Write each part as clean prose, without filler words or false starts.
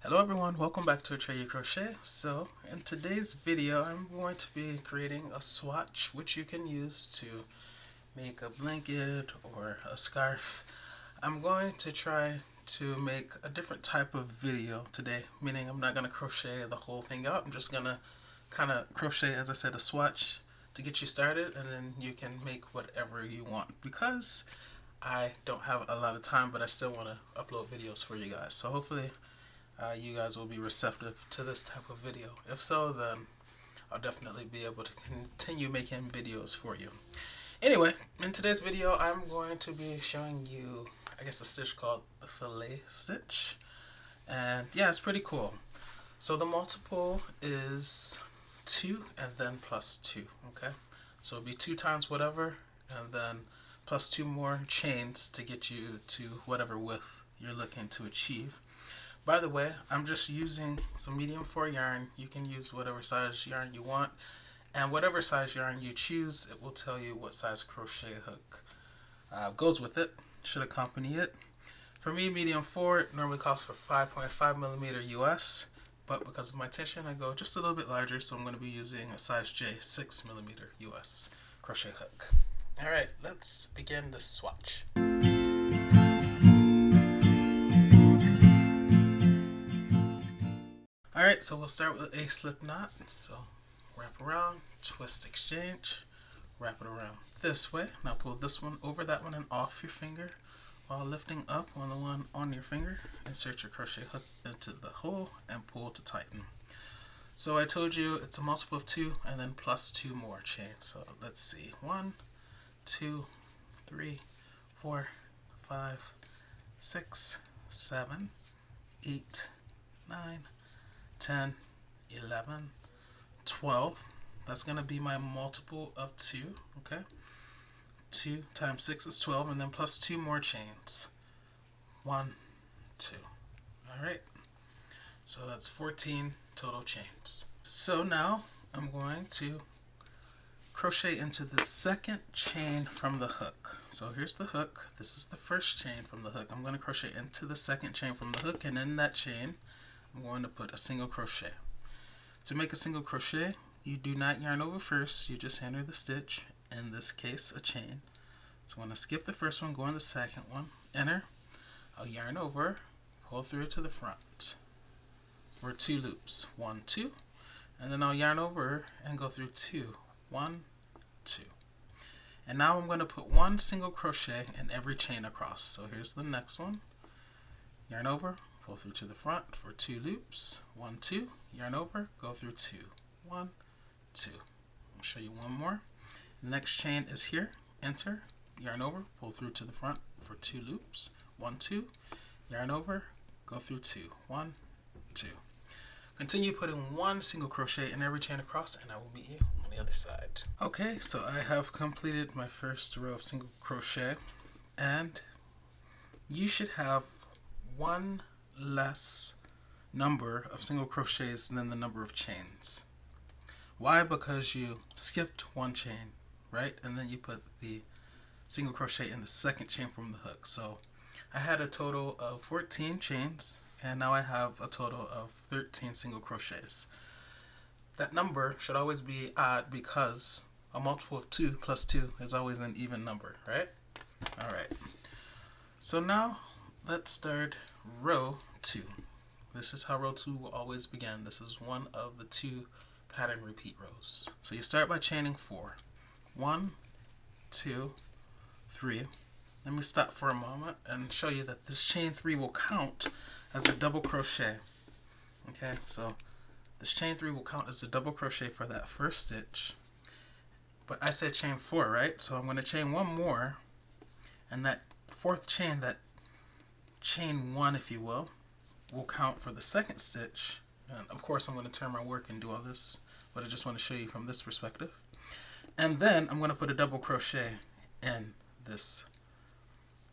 Hello everyone, welcome back to Atreyu Crochet. So in today's video I'm going to be creating a swatch which you can use to make a blanket or a scarf. I'm going to try to make a different type of video today, meaning I'm not going to crochet the whole thing out. I'm just going to kind of crochet, as I said, a swatch to get you started, and then you can make whatever you want because I don't have a lot of time, but I still want to upload videos for you guys. So hopefully you guys will be receptive to this type of video. If so, then I'll definitely be able to continue making videos for you. Anyway, in today's video, I'm going to be showing you, I guess, a stitch called the Filet stitch. And yeah, it's pretty cool. So the multiple is 2 and then plus 2, okay? So it'll be 2 times whatever, and then plus 2 more chains to get you to whatever width you're looking to achieve. By the way, I'm just using some medium 4 yarn. You can use whatever size yarn you want, and whatever size yarn you choose, it will tell you what size crochet hook goes with it, should accompany it. For me, medium 4 it normally calls for 5.5 millimeter US, but because of my tension, I go just a little bit larger, so I'm going to be using a size J 6 millimeter US crochet hook. Alright, let's begin the swatch. Alright, so we'll start with a slip knot. So wrap around, twist, exchange, wrap it around this way. Now pull this one over that one and off your finger while lifting up on the one on your finger. Insert your crochet hook into the hole and pull to tighten. So I told you it's a multiple of 2 and then plus 2 more chains. So let's see. 1, 2, 3, 4, 5, 6, 7, 8, 9, 10, 11, 12. That's going to be my multiple of 2, okay? 2 times 6 is 12, and then plus 2 more chains. 1, 2. Alright, so that's 14 total chains. So now I'm going to crochet into the second chain from the hook. So here's the hook. This is the first chain from the hook. I'm going to crochet into the second chain from the hook, and in that chain I'm going to put a single crochet. To make a single crochet, you do not yarn over first, you just enter the stitch, in this case a chain. So I'm going to skip the first one, go on the second one, enter, I'll yarn over, pull through to the front for 2 loops, 1, 2, and then I'll yarn over and go through 2, 1, 2. And now I'm going to put 1 single crochet in every chain across. So here's the next one, yarn over, pull through to the front for 2 loops, 1, 2, yarn over, go through 2, 1, 2. I'll show you one more. The next chain is here, enter, yarn over, pull through to the front for 2 loops, 1, 2, yarn over, go through 2, 1, 2. Continue putting 1 single crochet in every chain across, and I will meet you on the other side. Okay, so I have completed my first row of single crochet, and you should have 1 less number of single crochets than the number of chains. Why? Because you skipped 1 chain, right? And then you put the single crochet in the second chain from the hook. So I had a total of 14 chains, and now I have a total of 13 single crochets. That number should always be odd because a multiple of 2 plus 2 is always an even number, right? Alright, so now let's start row 2. This is how row 2 will always begin. This is one of the 2 pattern repeat rows. So you start by chaining 4. 1, 2, 3. Let me stop for a moment and show you that this chain 3 will count as a double crochet. Okay, so this chain 3 will count as a double crochet for that first stitch. But I said chain 4, right? So I'm going to chain 1 more, and that 4th chain, that chain 1 if you will count for the second stitch. And of course I'm going to turn my work and do all this, but I just want to show you from this perspective. And then I'm going to put a double crochet in this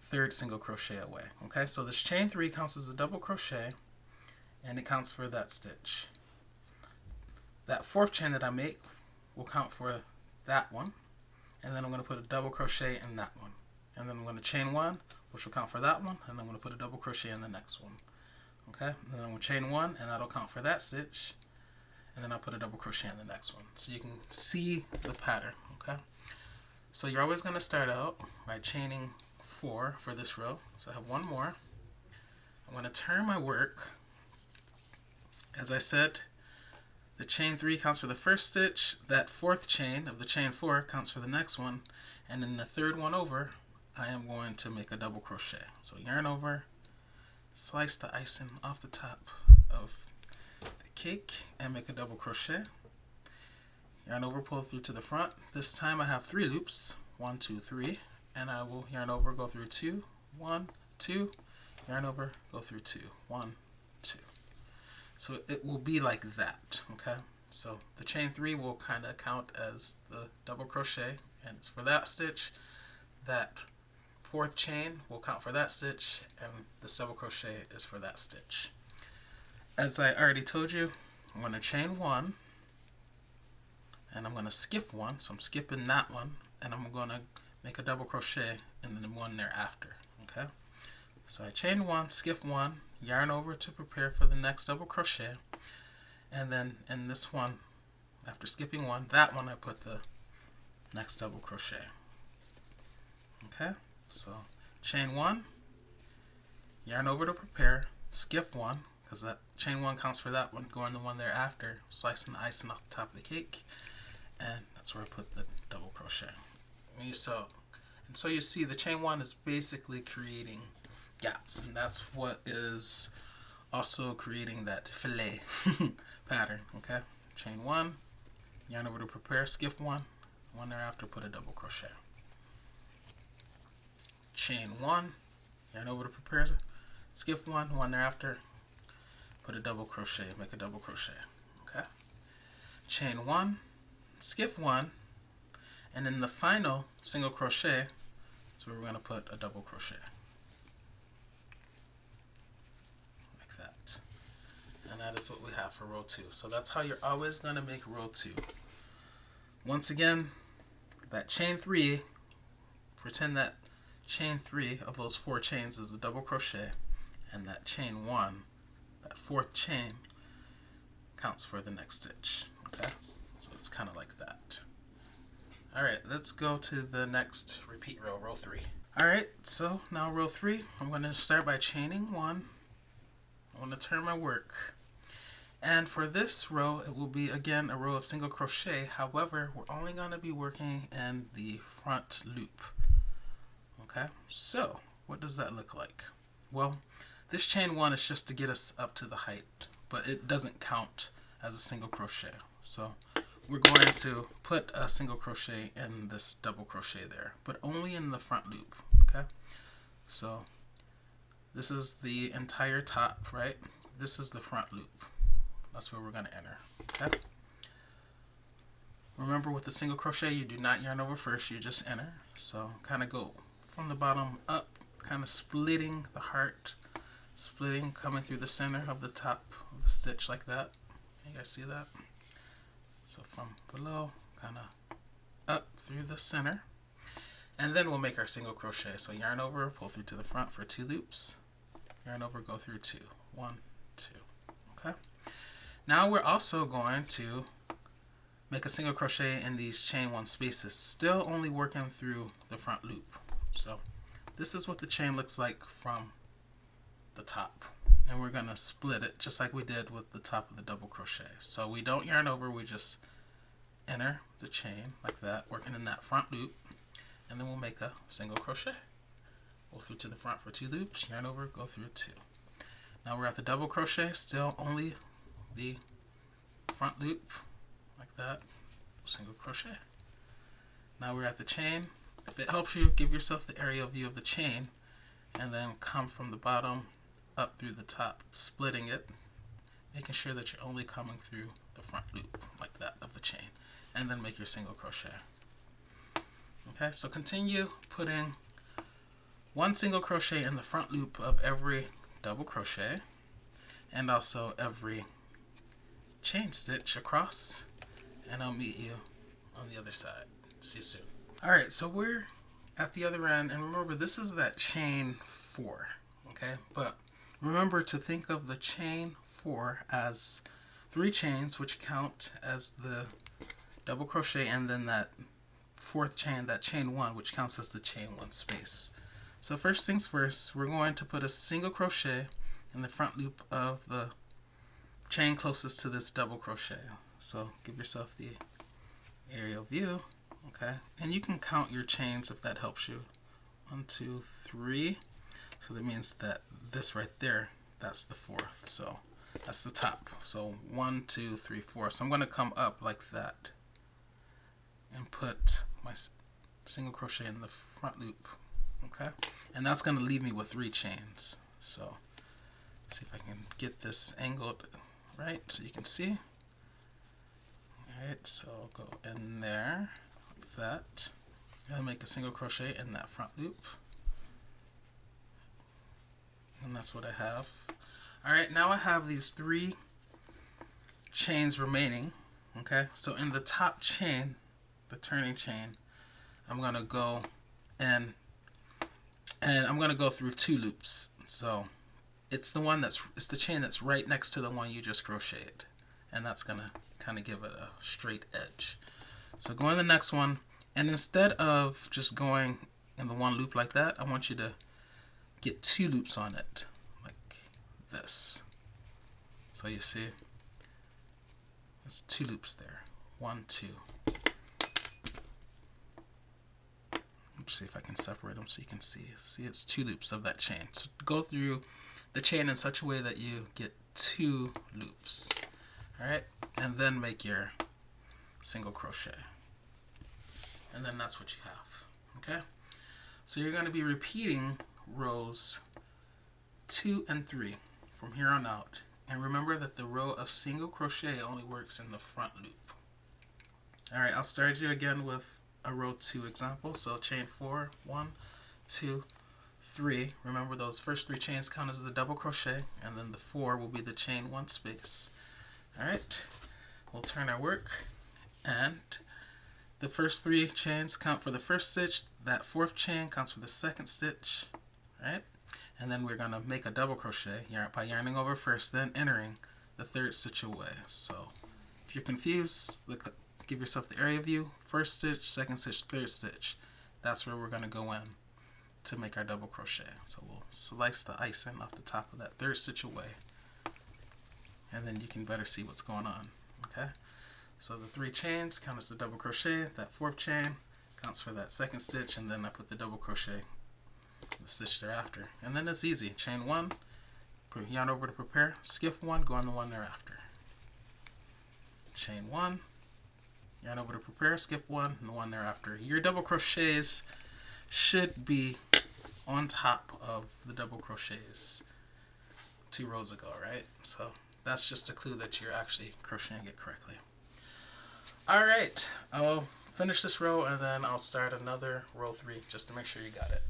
3rd single crochet away. Okay, so this chain 3 counts as a double crochet, and it counts for that stitch. That 4th chain that I make will count for that one, and then I'm going to put a double crochet in that one, and then I'm going to chain 1, which will count for that one, and I'm going to put a double crochet in the next one. Okay, and then we'll chain 1, and that'll count for that stitch, and then I'll put a double crochet in the next one so you can see the pattern. Okay, so you're always going to start out by chaining 4 for this row. So I have 1 more. I'm going to turn my work. As I said, the chain 3 counts for the first stitch, that 4th chain of the chain 4 counts for the next one, and in the 3rd one over, I am going to make a double crochet. So yarn over, slice the icing off the top of the cake, and make a double crochet. Yarn over, pull through to the front. This time I have 3 loops, 1, 2, 3, and I will yarn over, go through 2, 1, 2, yarn over, go through 2, 1, 2. So it will be like that, okay? So the chain 3 will kind of count as the double crochet, and it's for that stitch. That 4th chain will count for that stitch, and the double crochet is for that stitch. As I already told you, I'm going to chain 1, and I'm going to skip 1, so I'm skipping that one, and I'm going to make a double crochet in the one thereafter, okay? So I chain 1, skip 1, yarn over to prepare for the next double crochet, and then in this one, after skipping 1, that one I put the next double crochet. Okay, so chain 1, yarn over to prepare, skip 1, because that chain 1 counts for that one, go in the one thereafter, slicing the icing off the top of the cake, and that's where I put the double crochet. And so you see the chain 1 is basically creating gaps, and that's what is also creating that filet pattern. Okay, chain 1, yarn over to prepare, skip 1, one thereafter, put a double crochet. Chain 1, yarn over to prepare, skip 1, one thereafter, put a double crochet, make a double crochet. Okay, chain 1, skip 1, and in the final single crochet, that's where we're going to put a double crochet. Like that. And that is what we have for row 2. So that's how you're always going to make row 2. Once again, that chain 3, pretend that chain 3 of those 4 chains is a double crochet, and that chain 1, that 4th chain, counts for the next stitch. Okay, so it's kind of like that. Alright, let's go to the next repeat row, row 3. Alright, so now row 3, I'm going to start by chaining 1. I'm going to turn my work. And for this row, it will be again a row of single crochet. However, we're only going to be working in the front loop. Okay, so what does that look like? Well, this chain 1 is just to get us up to the height, but it doesn't count as a single crochet. So we're going to put a single crochet in this double crochet there, but only in the front loop. Okay, so this is the entire top, right? This is the front loop. That's where we're going to enter. Okay, remember, with the single crochet, you do not yarn over first, you just enter. So kind of go from the bottom up, kind of splitting the heart, splitting, coming through the center of the top of the stitch like that. You guys see that? So from below, kind of up through the center, and then we'll make our single crochet. So yarn over, pull through to the front for 2 loops, yarn over, go through 2, 1, 2. Okay, now we're also going to make a single crochet in these chain 1 spaces, still only working through the front loop. So this is what the chain looks like from the top, and we're going to split it just like we did with the top of the double crochet. So we don't yarn over, we just enter the chain like that, working in that front loop, and then we'll make a single crochet. Go through to the front for 2 loops, yarn over, go through 2. Now we're at the double crochet, still only the front loop like that, single crochet. Now we're at the chain. If it helps you, give yourself the aerial view of the chain, and then come from the bottom up through the top, splitting it, making sure that you're only coming through the front loop like that of the chain, and then make your single crochet. Okay, so continue putting 1 single crochet in the front loop of every double crochet, and also every chain stitch across, and I'll meet you on the other side. See you soon. Alright, so we're at the other end, and remember, this is that chain 4, okay? But remember to think of the chain 4 as 3 chains, which count as the double crochet, and then that fourth chain, that chain 1, which counts as the chain 1 space. So first things first, we're going to put a single crochet in the front loop of the chain closest to this double crochet. So give yourself the aerial view, okay? And you can count your chains if that helps you. 1, 2, 3. So that means that this right there, that's the 4th. So that's the top. So 1, 2, 3, 4. So I'm going to come up like that and put my single crochet in the front loop, okay? And that's going to leave me with 3 chains. So let's see if I can get this angled right so you can see. Alright, so I'll go in there like that and make a single crochet in that front loop. And that's what I have. Alright, now I have these 3 chains remaining, okay? So in the top chain, the turning chain, I'm going to go and I'm going to go through 2 loops. So it's the chain that's right next to the one you just crocheted, and that's going to kind of give it a straight edge. So go in the next one, and instead of just going in the one loop like that, I want you to get 2 loops on it like this. So you see there's 2 loops there. 1, 2. Let's see if I can separate them so you can see. See, it's 2 loops of that chain. So go through the chain in such a way that you get 2 loops. Alright, and then make your single crochet. And then that's what you have. Okay? So you're going to be repeating rows 2 and 3 from here on out. And remember that the row of single crochet only works in the front loop. Alright, I'll start you again with a row 2 example. So chain 4, 1, 2, 3. Remember those first 3 chains count as the double crochet, and then the 4 will be the chain 1 space. Alright, we'll turn our work, and the first 3 chains count for the first stitch, that 4th chain counts for the 2nd stitch, right? And then we're going to make a double crochet by yarning over first, then entering the 3rd stitch away. So if you're confused, give yourself the area view, 1st stitch, 2nd stitch, 3rd stitch. That's where we're going to go in to make our double crochet. So we'll slice the icing off the top of that 3rd stitch away, and then you can better see what's going on. Okay, so the 3 chains count as the double crochet, that 4th chain counts for that 2nd stitch, and then I put the double crochet the stitch thereafter. And then it's easy. Chain 1, put yarn over to prepare, skip 1, go on the one thereafter. Chain 1, yarn over to prepare, skip 1, and the one thereafter. Your double crochets should be on top of the double crochets 2 rows ago, right? So that's just a clue that you're actually crocheting it correctly. Alright, I'll finish this row and then I'll start another row 3 just to make sure you got it.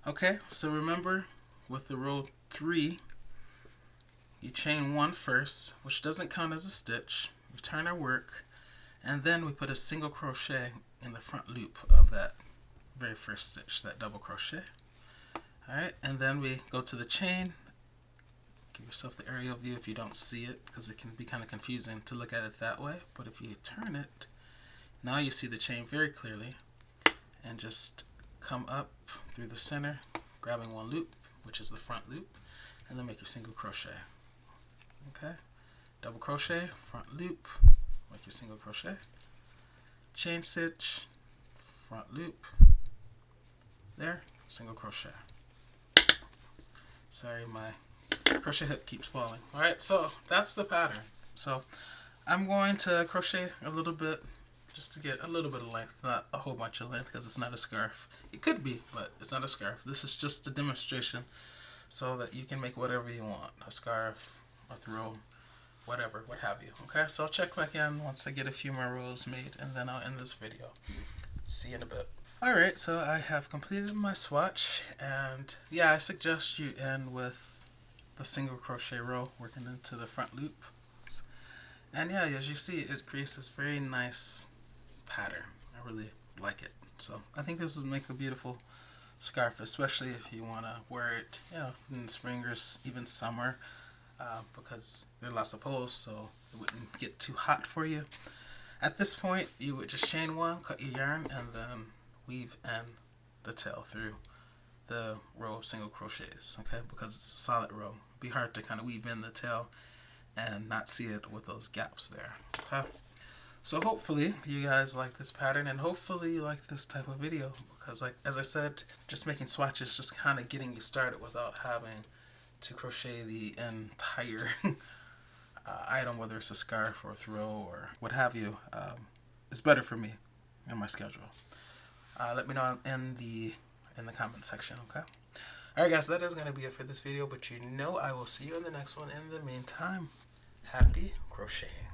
Okay, so remember with the row 3, you chain 1 first, which doesn't count as a stitch. We turn our work, and then we put a single crochet in the front loop of that very first stitch, that double crochet. Alright, and then we go to the chain. Give yourself the aerial view if you don't see it, because it can be kind of confusing to look at it that way. But if you turn it, now you see the chain very clearly, and just come up through the center, grabbing 1 loop, which is the front loop, and then make your single crochet. Okay, double crochet, front loop, make your single crochet, chain stitch, front loop, there, single crochet. Sorry, my crochet hook keeps falling. Alright, so that's the pattern. So I'm going to crochet a little bit just to get a little bit of length, not a whole bunch of length because it's not a scarf. It could be, but it's not a scarf. This is just a demonstration so that you can make whatever you want. A scarf, a throw, whatever, what have you. Okay, so I'll check back in once I get a few more rows made, and then I'll end this video. See you in a bit. Alright, so I have completed my swatch, and yeah, I suggest you end with the single crochet row working into the front loop. And yeah, as you see, it creates this very nice pattern. I really like it. So I think this will make a beautiful scarf, especially if you want to wear it, in spring or even summer, because they're less opposed, so it wouldn't get too hot for you. At this point, you would just chain one, cut your yarn, and then weave in the tail through the row of single crochets, okay? Because it's a solid row. It'd be hard to kind of weave in the tail and not see it with those gaps there, okay? So hopefully you guys like this pattern, and hopefully you like this type of video, because like as I said, just making swatches, just kind of getting you started without having to crochet the entire item, whether it's a scarf or a throw or what have you, is better for me in my schedule. Let me know in the comment section, okay? Alright guys, that is going to be it for this video, but I will see you in the next one. In the meantime, happy crocheting.